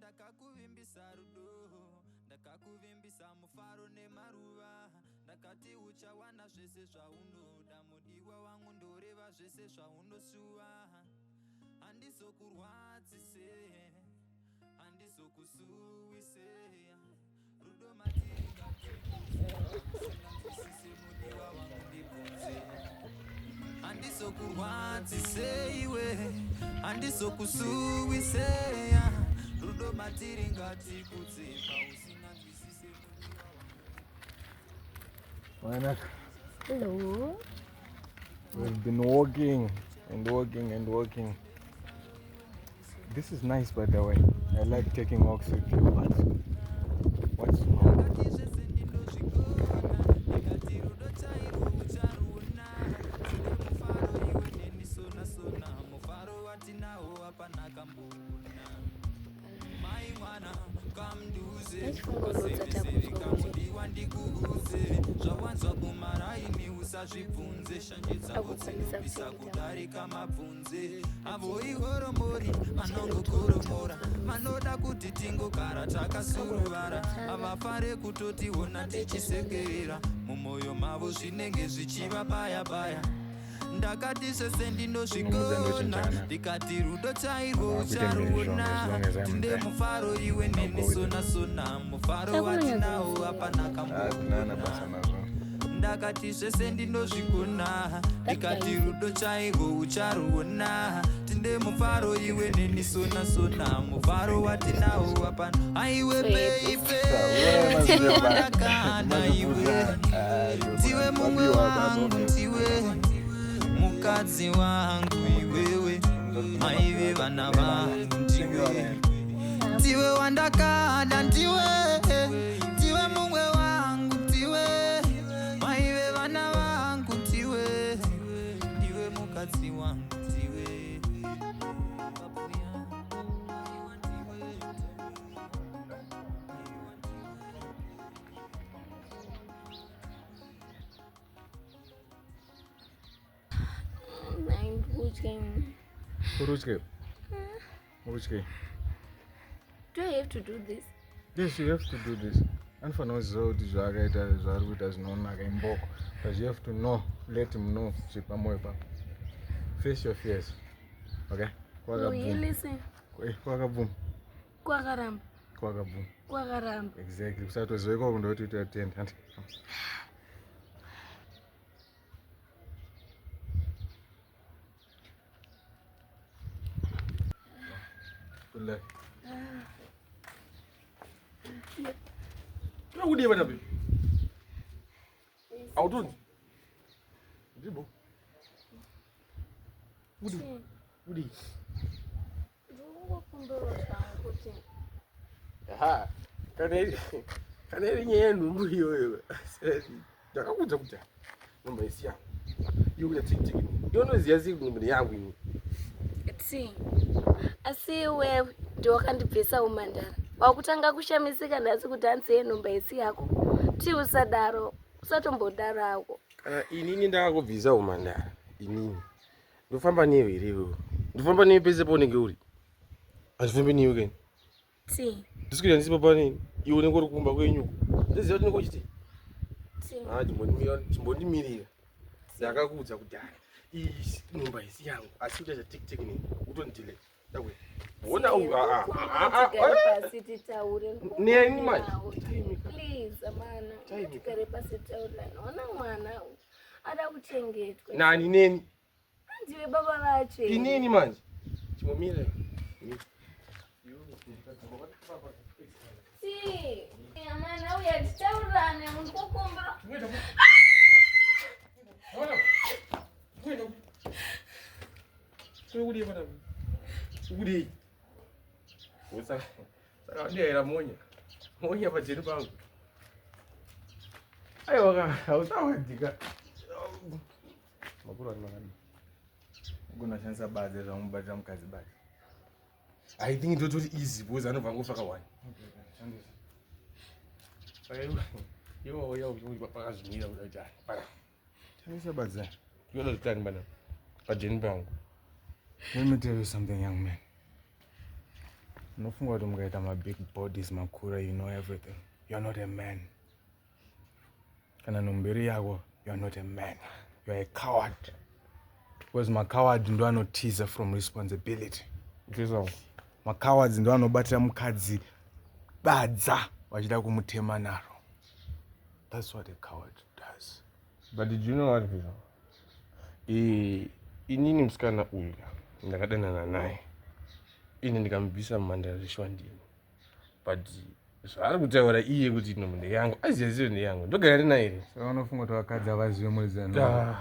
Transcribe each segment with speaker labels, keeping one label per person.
Speaker 1: ndakakuvimbisa rudo, ndakakuvimbisa mufaro nemaruva, ndakati uchawana zvese zvaunoda, mudiwa wangu ndoreva zvese zvaunosuwa. Handizokurwadzise, handizokusuwise, rudo matingatisise mudiwa wangu ndibvunze. Handizokurwadzise iwe, handizokusuwise, rudo matiri ngatikudze pausina nzwisise mudiwa wangu.
Speaker 2: Hello.
Speaker 3: We've been walking and walking and walking. This is nice, by the way. I like taking walks with you, but what's wrong?
Speaker 1: zvawanzwa kumaraini usazvibvunze, shanjidza kudzivisa kudarika mabvunze. Avo ihoromori vanongokoromora, vanoda kuti tingogara takasuruvara, havafare kutotiona tichisekerera, mumwoyo mavo zvinenge zvichivabaya baya. Ndakati sese ndinozvikona, ndikati rudo chairwo ucharuona, tinde mufaro iwe nemisona sona, mufaro watinawo hapana kambona. Ndakati sese ndinozvikona, ndikati rudo chairwo ucharuona, tinde mufaro iwe nemisona sona, mufaro watinawo hapana. Aiwe baby, ndiwe wandakana iwe, ndiwe mumwe wangu ndiwe, mukadzi wangu iwewe, maive vana vangu ndiwe, ndiwe wandakada ndiwe, ndiwe mumwe wangu ndiwe, maive vana vangu ndiwe, ndiwe mukadzi wangu ndiwe.
Speaker 2: Which game?
Speaker 3: Which game? Which game?
Speaker 2: Do I have to do this?
Speaker 3: Yes, you have to do this. And for now, so this is known like Mboko. But you have to know, let him know. Face your fears. Okay?
Speaker 2: Oh, you listen.
Speaker 3: Kwagaboom.
Speaker 2: Kwagaram.
Speaker 3: Kwagaboom.
Speaker 2: Kwagaram.
Speaker 3: Exactly. So it was very good to attend. Good luck.
Speaker 4: What do you want to be? I'll do it. Jibo. What do you? What do you? Aha. Kaneli nyenu mbuyo wewe. Ndakakuza kuti nomba isiya. Yokuya tikitiki. Yonoziya ziku yangu ini.
Speaker 2: See. Asi wewe ndio wakandibvisa umandara. Wakutanga kushamisika ndasi kuti hanzi nomba isi yako. Ti usadaro, usatombodaro ako.
Speaker 4: Kana inini ndakakubvisa umandara. Inini. Ndofamba newe irewe. Ndofamba newe pese paunenge uri. Azvifambi newe kani.
Speaker 2: Ti.
Speaker 4: Ndisikuita ndisipa panini. Iwe unenge uri kumba kwenyu. Ndiziva kuti ndinenge uchiti. Chimbondimirira. Ndakakuudza kuti iyi nomba isi yangu. Asi kuti tikitiki nini. Utondile. Dawe. Wona
Speaker 2: pasi titaure.
Speaker 4: Neni manje.
Speaker 2: Please amana. Tikare pasi taura. Ona mwana ada kuchengetwa.
Speaker 4: Nani neni?
Speaker 2: Ndiwe baba vache.
Speaker 4: Inini manje? Chimomire.
Speaker 2: Si. Amana uya titaurane mukukumbura.
Speaker 4: Uri bana. Uri. Saka ndiera monya. Monya pajeni pangu. Ayo hausawadika. Makuru ari makadi.
Speaker 3: Unoshandisa badze zvamubata mukadzi bati.
Speaker 4: I think it was easy because I know vangofa kawani. Saka iwo uya pakazvimira kuti para.
Speaker 3: Shandisa badze.
Speaker 4: Yoda zvitani bana. Pajeni pangu.
Speaker 3: Let me tell you something, young man. Nofunga kuti mukaita mabig bodies makura, you know everything. You're not a man. Kana nomberi yako, you're not a man. You're a coward. Because macoward ndo anotiza from responsibility. Macowards ndo anobatira mukadzi badza vachida kumutema naro. That's what a coward does.
Speaker 4: But did you know what, Visa? Inini msikana uyu ndakadanana naye. Ini ndikamubvisa mumandarishwa ndini. But zvaari kutaura iye kuti ino munhu yangu azizive neyangu ndogara naye here.
Speaker 3: Saka unofunga kuti vakadzi havazive muri zano.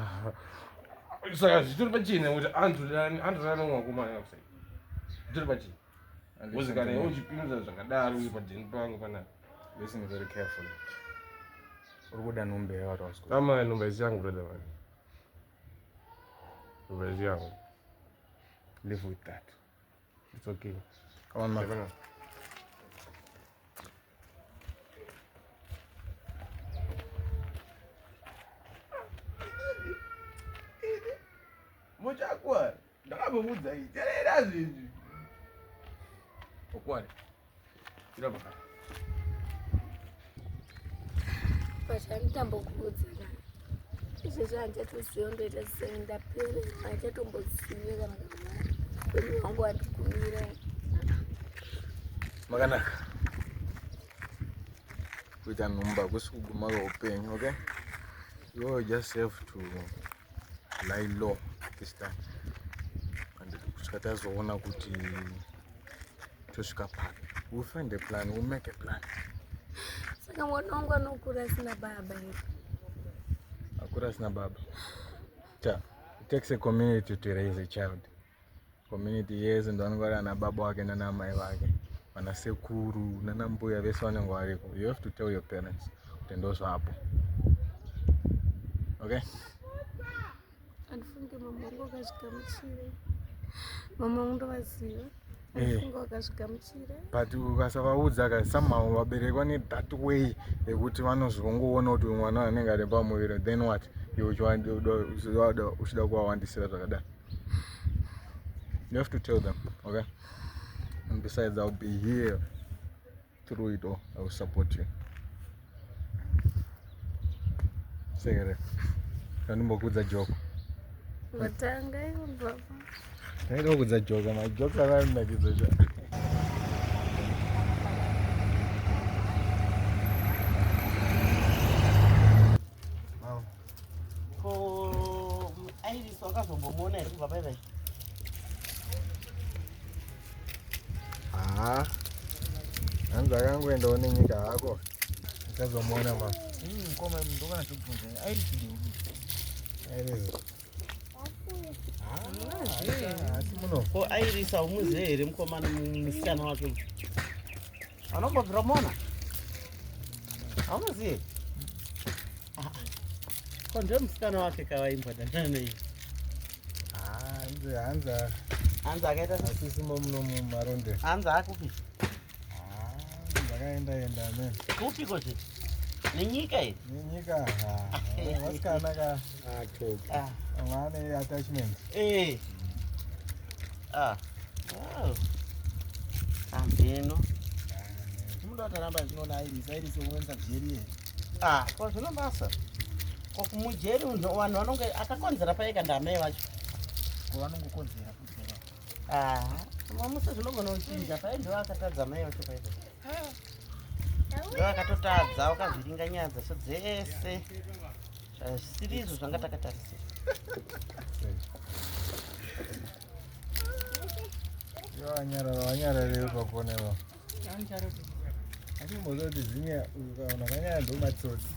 Speaker 4: Saka zvitori pachena kuti andorana mwakomana kusai. Zvitori pachena. Uzi kana iwe uchipinza zvakadaro uri padheni pangu panapa.
Speaker 3: Listen very carefully. Uri kuda nombe yavari wasiko.
Speaker 4: Ama nombe isi yangu brother man. Nombe isi yangu.
Speaker 3: Live with that.
Speaker 4: It's okay.
Speaker 3: Come on, man.
Speaker 4: Mochakwa. Ndakambobudza iyi. Terera zvinhu. Okwari. Ira baka.
Speaker 2: Pachanditambokuudzana. Izvezvi handichatoziva ndoita sei ndapere. Handichatombozive kana kana. Upenyu hwangu handigumira.
Speaker 3: Makanaka. Kuita nhumba hakusi kuguma kweupenyu, okay? You just have to lie low this time. And kusvika tazoona kuti tosvika papi. We'll find a plan, we'll make a plan.
Speaker 2: Saka mwana wangu anokura asina baba here.
Speaker 3: Akura asina baba. It takes a community to raise a child. Community yese ndo vanenge vari ana baba wake nana mai vake. Vana sekuru, nana mbuya vese vanenge variko. You have to tell your parents kuti ndozvapo. Okay?
Speaker 2: Andifunge mama wangu akazvigamuchira. Mama wangu ndovaziva. Andifunge wakazvigamuchira.
Speaker 3: But ukasavaudza somehow vaberekwa ne that way yekuti vanozongoona kuti mwana anenge ari pamuviri, then what? Uchida kuvawandisira zvakadai. You have to tell them, okay? And besides, I'll be here through it all. I will support you. Segere. Kandimbokudza joke.
Speaker 2: Watanga iwo baba.
Speaker 3: Ndaida kudza joke, my jokes are not like this.
Speaker 5: Ko Iris wakazombomuona here kubva pai pai.
Speaker 3: Hanzi akangoendawo nenyika yako. Uchazomuona ma.
Speaker 5: Koma ndokana chokubvunza Iris
Speaker 3: Iris. Asi muno.
Speaker 5: ko Iris aumuzive here mukomana musikana wake. Anombobvira muona? Aumuzive? Ko ndiye musikana wake kavaimbodana nei. Hanzi akaita
Speaker 3: asisimo muno mumaronde.
Speaker 5: Hanzi akupi?
Speaker 3: Ndakaenda amen.
Speaker 5: Kupi koche? Nenyika here?
Speaker 3: Nenyika. Vasikana ka atoka. Vane attachment.
Speaker 5: Andino.
Speaker 6: Muda taramba ndinoona Iris umwenza jeri.
Speaker 5: Ko zvinobasa. Ko kumujeri vanhu vanonge akakonzera paika ndamai vacho.
Speaker 6: Ko vanongokonzera kuti.
Speaker 5: Mamusa zvinogona kuchinja pai ndo akatadza mai vacho paika. Ndo akatotadza wakazviringanyadza so dzese. Zvasiri izvo zvanga takatarisira.
Speaker 3: Wanyarara pakonero. Achimbodzoti zinia ukaona kanyara ndomatsotsi.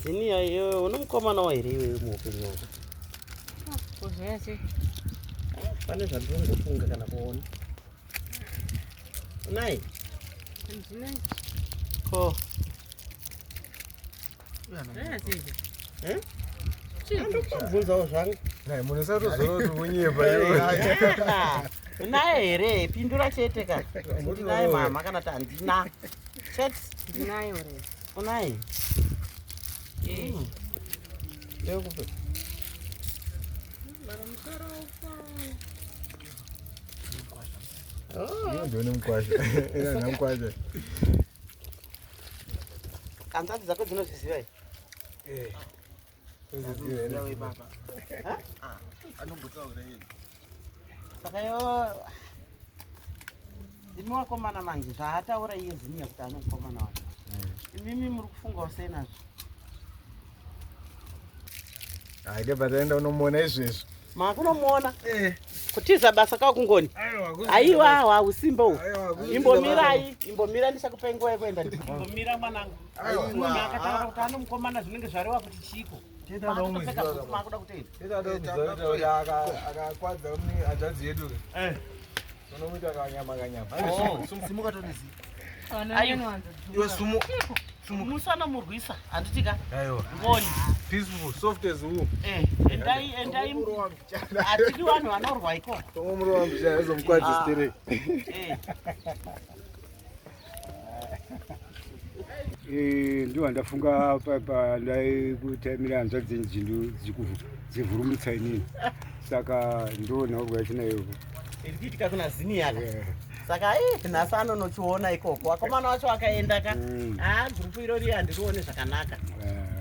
Speaker 5: Zinia iyo unomukomana wa here iwewe muupenyu wako?
Speaker 2: Kuzviya sei?
Speaker 5: Pane zvandinongofunga kana kuona. Unai?
Speaker 2: Handinai.
Speaker 5: Ko. Andokubvunzawo zvangu.
Speaker 3: Nai munosatozora kuti munyepa iwe.
Speaker 5: Unaye here? Pindura chete ka. Ndinaye mama kana kuti handina. Chete.
Speaker 2: Ndinayo here.
Speaker 5: Unaye? Ndekupe.
Speaker 2: Bara musoro ufa.
Speaker 3: Hiyo ndio nimkwasha. Ila namkwasha.
Speaker 5: Kanzati zako dzinozviziva here?
Speaker 6: Wewe baba. Anombotaura yeye.
Speaker 5: Saka yo imi wakomana manje zvaataura iye ziniya kuti anomukomana wacho. Imimi muri kufungawo sei nazvo?
Speaker 3: Haide pataenda unomuona izvezvo.
Speaker 5: Makunomuona? Kutiza basa kakungoni. Aiwa hausimba uhu. Imbomira ndichakupai nguva yekuenda. Imbomira mwanangu. Munhu akataura kuti anomukomana zvinenge zvarewa kuti chiko. Makuda kutenda.
Speaker 3: Akakwadza hanzvadzi yedu. Unomuita kanyama.
Speaker 6: Simuka tonezi.
Speaker 3: Iwe sumu.
Speaker 5: Musana murwisa handitika.
Speaker 3: Aiwa.
Speaker 5: Ngoni.
Speaker 3: Peaceful, soft as who.
Speaker 5: Endai. Atiri vanhu vanorwa iko.
Speaker 3: Tomumuro wambicha azomukwadzi stere.
Speaker 7: Ndiwo ndafunga pandai kutamira hanzvadzi dzinji dzivhurumutsa inini. Saka ndonhaurwa yachinayo.
Speaker 5: Irikuitika kuna ziniaka. Saka nhasi anonochiona ikoko. Wakomana wacho akaenda ka. Gurupu irori handirione zvakanaka.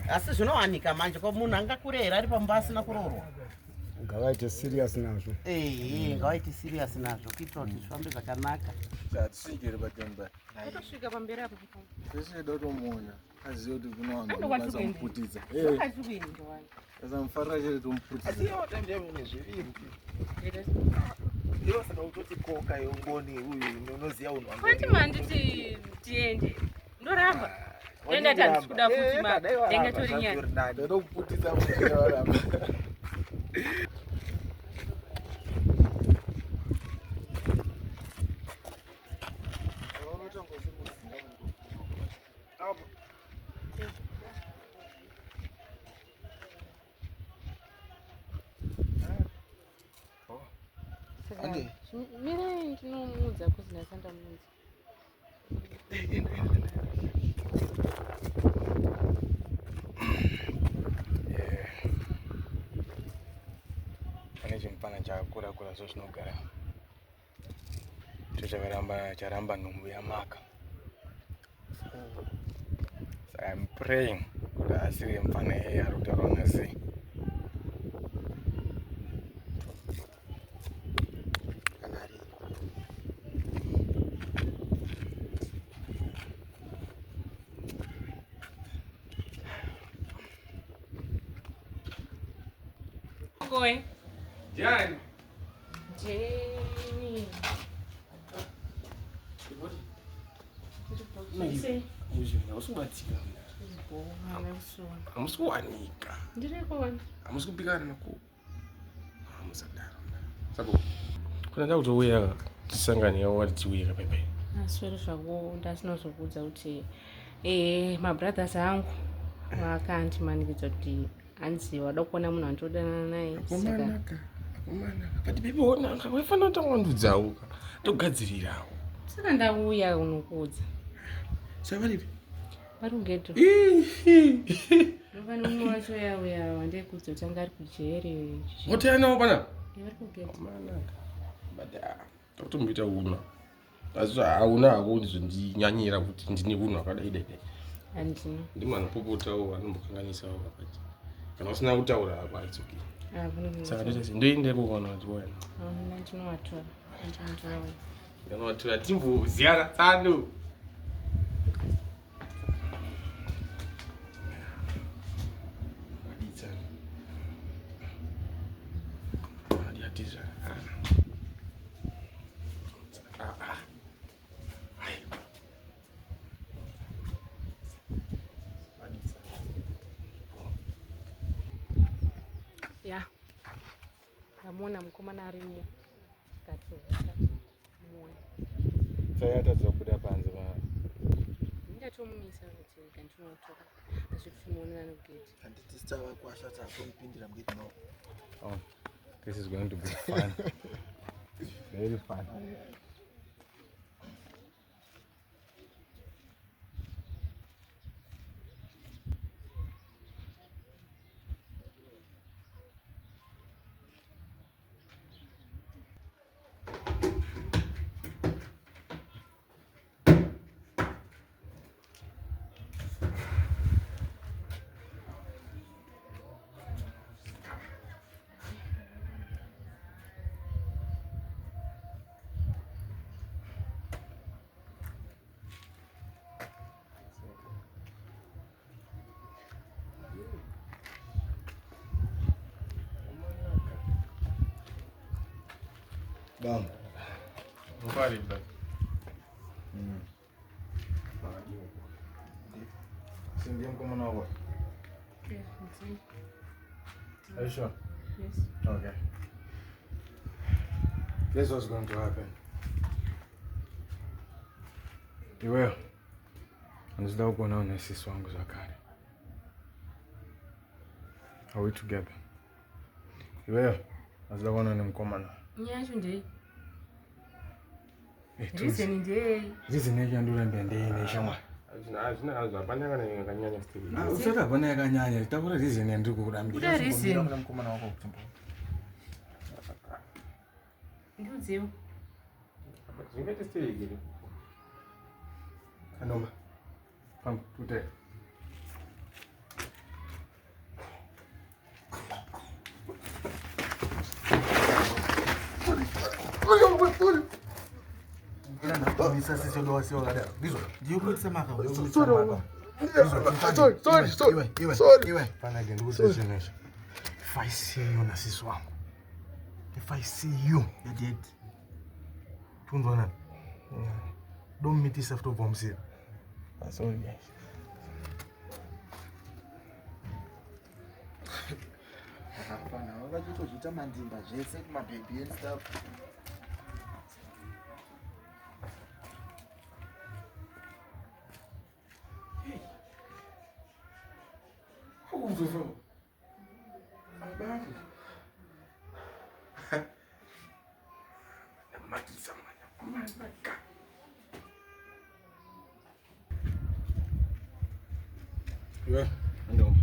Speaker 5: Asi zvinowanika manje ko munhu angakure here ari pamba asina kuroorwa.
Speaker 7: Ngavaite serious nazvo.
Speaker 5: Ngavaite serious nazvo kuitira kuti zvifambe zvakanaka.
Speaker 3: Chatisvikire patemba.
Speaker 2: Kutosvika pamberi apo.
Speaker 3: Zvese dotomuona. Aziye kuti kuna vanhu vanokwanisa kumuputidza. Sasa mufarira chete tomuputidza.
Speaker 6: Asiyo tambe mune zviviri. Iwo saka utoti koka yongoni uyu unoziya unhu wangu.
Speaker 2: Kwati manditi tiende. Ndoramba. Enda tandi kuda futi ma. Denga tori nyani.
Speaker 3: Ndokuputidza muzvina varamba.
Speaker 2: Mirai ndinomuudza kuti ndasanda munzi.
Speaker 3: Pane chimupana chakakura so chinogara. Charamba nhumbu yamaka. So I'm praying kuti asiri mupana yeye ari kutaura nhasi.
Speaker 2: Going.
Speaker 3: Jan.
Speaker 2: Jenny.
Speaker 4: Hamusi kuwanika. Hamusi kupikana naku. Hamusadaro. Sabo. Kuna nda kutouya tisangane wari tiwira pepe.
Speaker 2: Aswere zvako ndasinozokuudza kuti mabrothers angu vakandimanikidza kuti hanzi wada kuona munhu andodanana naye.
Speaker 4: Akomanaka. But baby wona waifanira kuti wandudzawo. Togadzirirawo.
Speaker 2: Saka ndauya unokuudza.
Speaker 4: Savaripi?
Speaker 2: Vari kugeto. Nofana mumwe wacho yauya wandekuudza kuti anga ari kujere.
Speaker 4: Motanawo pana?
Speaker 2: Vari kugeto.
Speaker 4: Akomanaka. But tokutomboita una. Asi hauna hako ndizondinyanyira kuti ndine unhu akadai dai.
Speaker 2: Handina.
Speaker 4: Ndimwana popotawo anombokanganisawo pakati. Kana usina kutaura hako haitsoki. Saka ndoti ndoende kuona kuti wena.
Speaker 2: Ndinowatora.
Speaker 4: Ndinowatora timboziyana tsano.
Speaker 2: Ya. Ndamona mukomana arimo.
Speaker 3: Sayatadza kubuda panze va.
Speaker 2: Ndatomumisa kuti ndinotora. Azvitinoonana kugeti.
Speaker 6: Handiti stava kwasha takumupindira mugeti no.
Speaker 3: Oh, this is going to be fun. Very fun.
Speaker 6: Bam.
Speaker 3: Ngubali bla. Sindiye mkomana wako.
Speaker 2: Yeah,
Speaker 3: Are you sure?
Speaker 2: yes.
Speaker 3: Okay. This was going to happen. Iweyo. Anzida ukuona na sisi wangu Zakari. Are we together? Iweyo. Anzida kuona ni mkomana.
Speaker 2: Nyasho nje.
Speaker 3: Reason
Speaker 2: nje.
Speaker 3: Reason yandula mbende ine shamwa.
Speaker 4: Azvapanyaka nekanyanya stili.
Speaker 3: Usata bona yakanyanya, tabura reason yandiku kurambira.
Speaker 2: Kuda reason.
Speaker 6: Kuna mkomana wako kuchimba.
Speaker 2: Ndiudziwa.
Speaker 4: Zvingaite stili giri.
Speaker 3: Kanoma. Come today. If I see you na sisi wangu. If I see you, you're dead. Tundwana. Don't meet yourself to Vomsi. That's all, guys.
Speaker 6: Hapana, wakachitozviita mandimba zvese kumabhebhi and stuff.
Speaker 3: Yeah, ndo.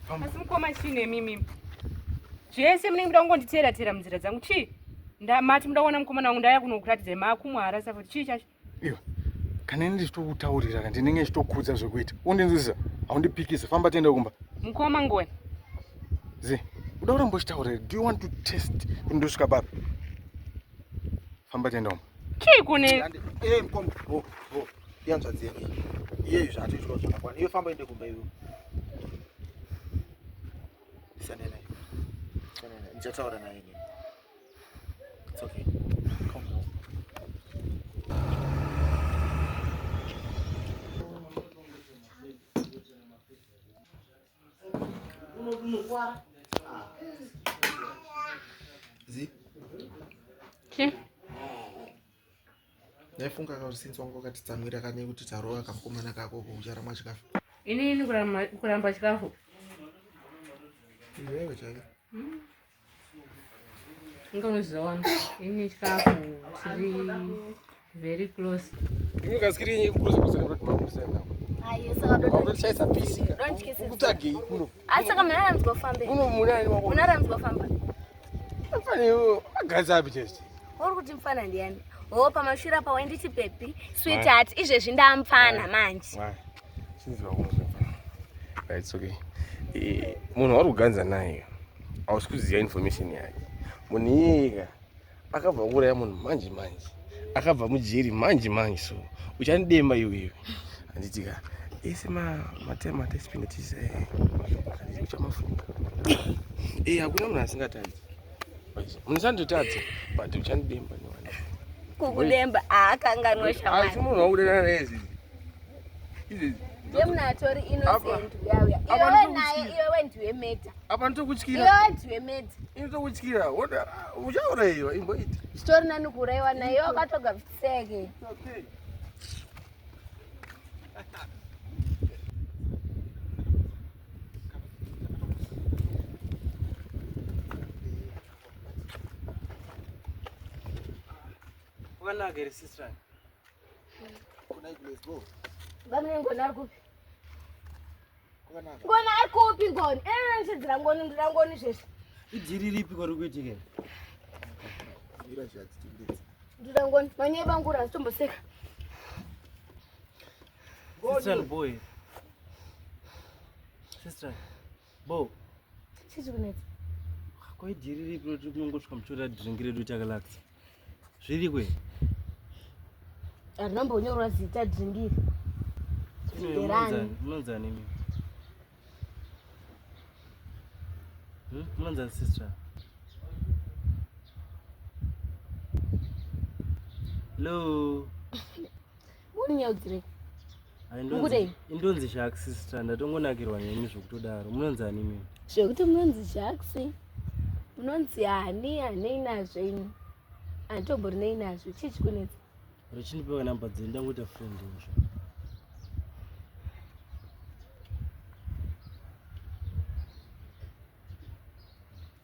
Speaker 8: Asi mukoma chine mimi. Zvese munenge muda kungonditeera munzira dzangu chii? Mati muda kuona mukomana wangu ndaya kunokuratidza makumwara safoti chii chacho?
Speaker 3: Iwe. Kana nditokutaurira kana ndinenge nditokudza zvekuita. Undinzwisa. Aundipikisa. Famba tiende kumba.
Speaker 8: Mukoma ngoni.
Speaker 3: Zi. Uda kurambochitaurira. Do you want to test kundosvika papi? Famba tiende kumba.
Speaker 8: Chii kune?
Speaker 6: Mukoma. Yanzwa dzeni. Iye zvatoitwa zvakakwana. Iwe famba ende kumba iwe. Sanena. Ndichataura naye. It's okay. Come. Zi.
Speaker 8: Chii?
Speaker 6: Ndaifunga kuti since wangu wakatitsamwira kane kuti tarova kamukomana kako kucharamwa chikafu.
Speaker 8: Inini kuramba chikafu.
Speaker 6: Iwewe chake.
Speaker 8: Ngaunoziona. Ini chikafu chiri very close.
Speaker 4: Ndingasikiri nyinyi kukuza kuti makusema.
Speaker 2: Hayi saka
Speaker 4: Auto chaisa busy.
Speaker 2: Don't kiss it.
Speaker 4: Kutsage kuno.
Speaker 2: Asaka mna mzofambe.
Speaker 4: Kuno munani wako.
Speaker 2: Munara mzofamba.
Speaker 4: Afane agaza abi test.
Speaker 2: Uri kuti mfana ndiani? Ho pamashira pa wainditi pepi, sweetheart, izvezvi ndamfana manje.
Speaker 4: Sinzwa kumuzwa. It's okay. Munhu wari kuganza naye. Ausikuziya information yake. Munhu iyeka akabva kuuraya munhu manje. Akabva mujeri manje so. Uchanidemba iwewe. Anditika ese matema tesipinda tise. Uchamafunga. Hakuna munhu asingatadzi. Munisandotadza but uchanidemba niwana.
Speaker 2: Kukulemba akanganwa shamani.
Speaker 4: Asi munhu waudana naye zizi. Izi
Speaker 2: Yemnatori innocent uyauya. Iwe naye iwe ndiwe meta.
Speaker 4: apa ntokutyira.
Speaker 2: Iwe ndiwe meta.
Speaker 4: Inotokutyira. Uchaurayiwa imboiti.
Speaker 2: Story nani kuraiwa naye wakatoga vitseke.
Speaker 4: Okay.
Speaker 5: Wana gere sister.
Speaker 6: Kuna igles go.
Speaker 2: Ngamne ngona kupi?
Speaker 6: Kuna.
Speaker 2: Ngona kupi ngoni? Nchidzira ngoni zvese.
Speaker 5: Idiri ripi kwari kuitike?
Speaker 6: Mira zvati tingezi.
Speaker 2: Ndira ngoni manye bangura stomboseka.
Speaker 5: Sister boy. Sister. Bo.
Speaker 2: Chizi kunetsa.
Speaker 5: Kwa idiri ripi roti kunongosvika muchora drink redu chakalaksa. Zviri kwe?
Speaker 2: Arinomborwa zita dhingiri.
Speaker 5: Munonzani mimi? Munonzani sister?
Speaker 9: Hello.
Speaker 2: Muninyaudzire. Mukudei?
Speaker 9: Indonzi Shark sister ndatongonakirwa nemi zvokutodaro. Munonzani mimi?
Speaker 2: Zvekuti munonzi Sharks. Munonzi hani inazvo imi. Antombori inazvo. Chichi kunetsa.
Speaker 9: Richindipewa namba dzenyu ndangoita friend izvo.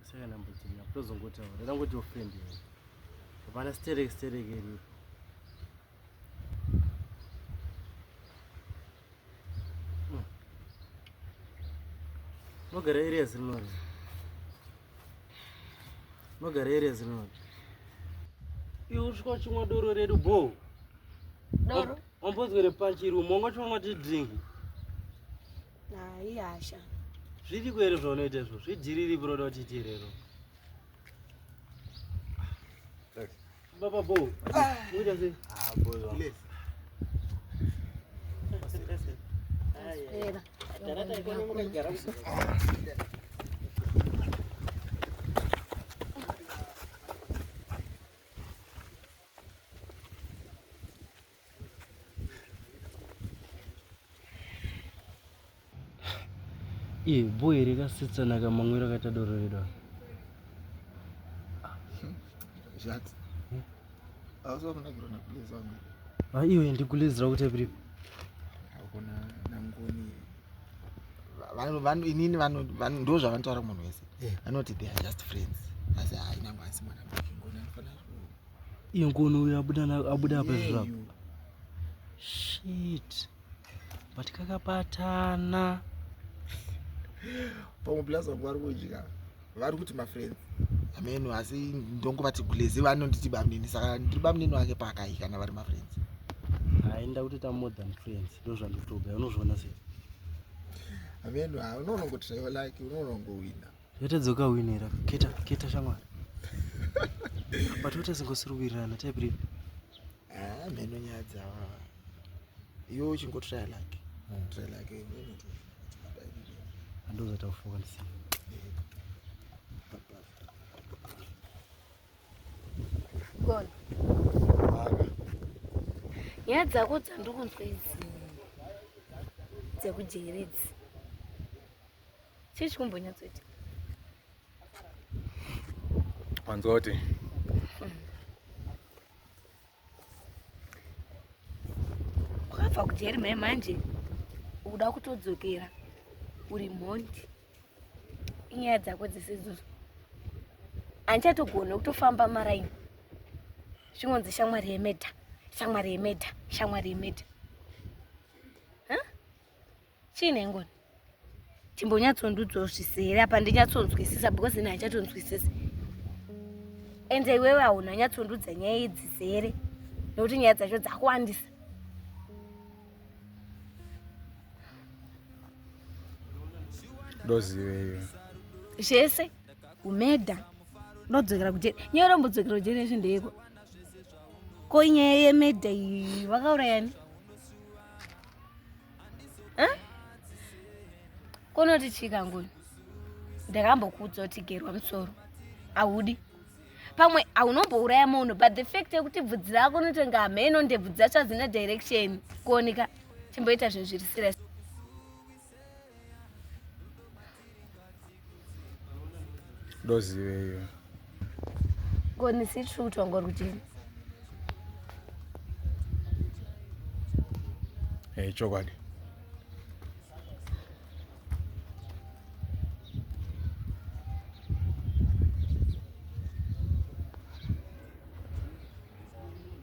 Speaker 9: Saka namba dzenyu tozongotaura. Ndangoita friend izvo. Hapana stereke iripo. Mogara area zinori. Iwe usvika uchimwa doro redu bo.
Speaker 2: Doro?
Speaker 9: Wambozwere panchiru, mongo chimwa tidringi.
Speaker 2: Hai hasha.
Speaker 9: Zviri kwere zvaunoita izvo? Zvidhiriri buroda uchiterero. Baba bo. Muita sei? Bo.
Speaker 2: Era.
Speaker 9: Boy rekasitsanaka mamwiro akaita doro redu.
Speaker 6: Sharks. Ausokunakirwa nakuleza wangu.
Speaker 9: Iwe ndikulezera kuti piripo.
Speaker 6: Hakuna nangoni. Vanhu inini ndo zvavanotaura munhu wese. Vanoti they are just friends. Asi haina ngwasi mwana ngoni anofanira ku.
Speaker 9: Iyo ngono uyo abuda apa zvapo. Shit. But kakapatana.
Speaker 6: Pamwe plus wangu vari kudya. Vari kuti my friends. Ameno asi ndongovati kulezi vanonditi bamnini saka ndiri bamnini wake pakai kana vari my friends.
Speaker 9: Haenda kuti ta more than friends. Ndo zvandikutobva unozviona sei?
Speaker 6: Ameno unonongotraiwa like unonongowina.
Speaker 9: Yatadzoka winira. Keta shamwari. But utazingosiruwirirana type
Speaker 6: Meno nyaya dzawa. Iwe uchingotry like. Try like
Speaker 9: andozatakufuka ndisi.
Speaker 2: Gone. Nyaya dzako dzandiri kunzwa idzi dzekujeredzi. Chii chikumbonyatsoita?
Speaker 3: Wanzwa kuti
Speaker 2: wakabva kujeri manje uda kutodzokera uri mhondi. Inyaya dzako dzese idzodzo hanchatogona kutofamba maraini zvingonzi shamwari yemedha. Chiine ngoni? Chimbonyatsondudzwa zvisere apa ndinyatsonzwisisa because ine hachatonzwisisi. Ende iwewe hauna nyatsondudza nyaya idzi zere nekuti nyaya dzacho dzakuwandisa.
Speaker 3: ndozive iwe.
Speaker 2: Zvese umedha ndodzokera kujeri. Nyaya urombodzokera kujeri izvi ndeiko? Ko inyaya yemedha iyi vakaurayani? Konoti chika ngoni? Ndakambokuudza kuti gerwa musoro haudi. Pamwe haunombouraya munhu but the fact yekuti bvudzi rako unotonga hameno ndebvu dzacho hadzina direction kuoneka chimboita zvinhu zviri serious.
Speaker 3: Ndozive iwe.
Speaker 2: Ngoni si true twangori kujeni.
Speaker 3: Chokwadi.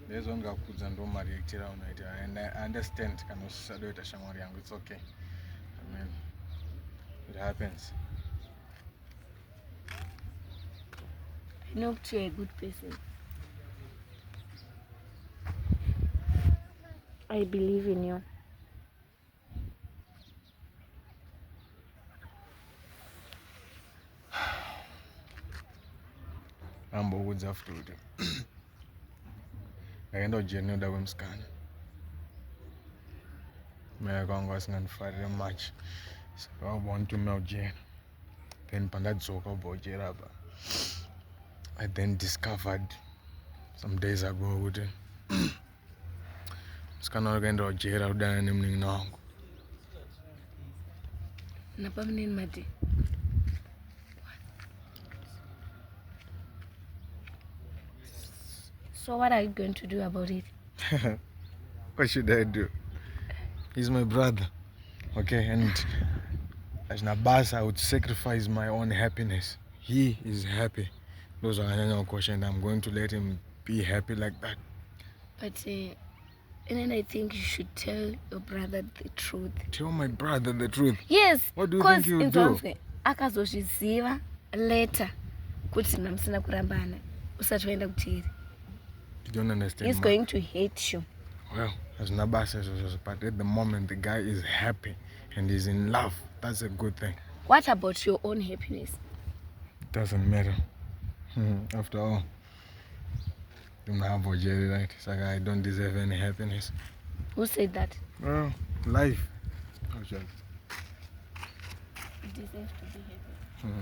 Speaker 3: Lezo ndikakudza ndo mareactira unoita and I understand kana usadoita shamwari yangu. It's okay. I mean, it happens.
Speaker 2: I know you're a good person. I believe in you.
Speaker 3: Ambokudza futi kuti ndaenda kujeri noda kwemusikana. Mai kwangu asingandifarire much saka wabva wanditumira kujeri. Then pandadzoka kubva kujeri apa I then discovered some days ago kuti Sikana wakaenda wajera kudana nemnin'ina wangu.
Speaker 2: Napamneni mati. So what are you going to do about it?
Speaker 3: What should I do? He's my brother. Okay, and as Nabas, I would sacrifice my own happiness. He is happy. Those are no question. I'm going to let him be happy like that.
Speaker 2: But and then I think you should tell your brother the truth.
Speaker 3: Tell my brother the truth.
Speaker 2: Yes.
Speaker 3: What do you think he'll do?
Speaker 2: Akazozviziva later kuti namsina kurambana usati waenda kutiri.
Speaker 3: You don't understand.
Speaker 2: He's going to hate you.
Speaker 3: Well, as Nabas says, but at the moment the guy is happy and he's in love. That's a good thing.
Speaker 2: What about your own happiness?
Speaker 3: It doesn't matter. After all, you have a jelly, right? It's like I don't deserve any happiness.
Speaker 2: Who said that?
Speaker 3: Well, life.
Speaker 2: You deserve to be happy.